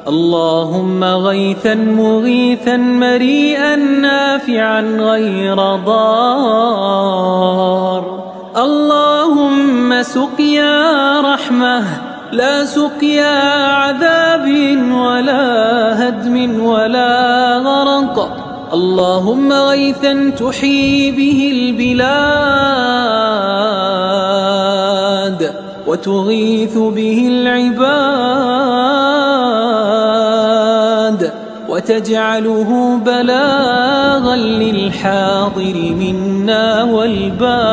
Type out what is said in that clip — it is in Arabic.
اللهم غيثا مغيثا مريئا نافعا غير ضار. اللهم سقيا رحمة لا سقيا عذاب ولا هدم ولا غرق. اللهم غيثا تحيي به البلاد وتغيث به العباد وتجعله بلاغا للحاضر منا والباد.